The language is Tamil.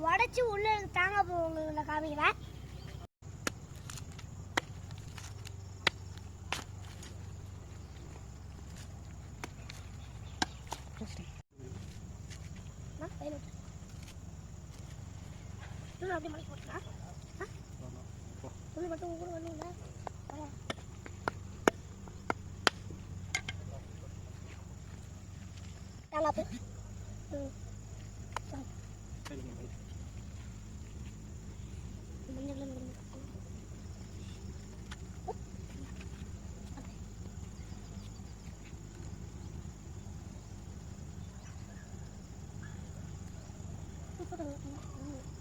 உடச்சி உள்ள தாங்க உங்களுக்கு நான் காமிக்கிறேன். அப்படி மலை போட்டா துணி மட்டும் கூட வரணும்ல. Thank you.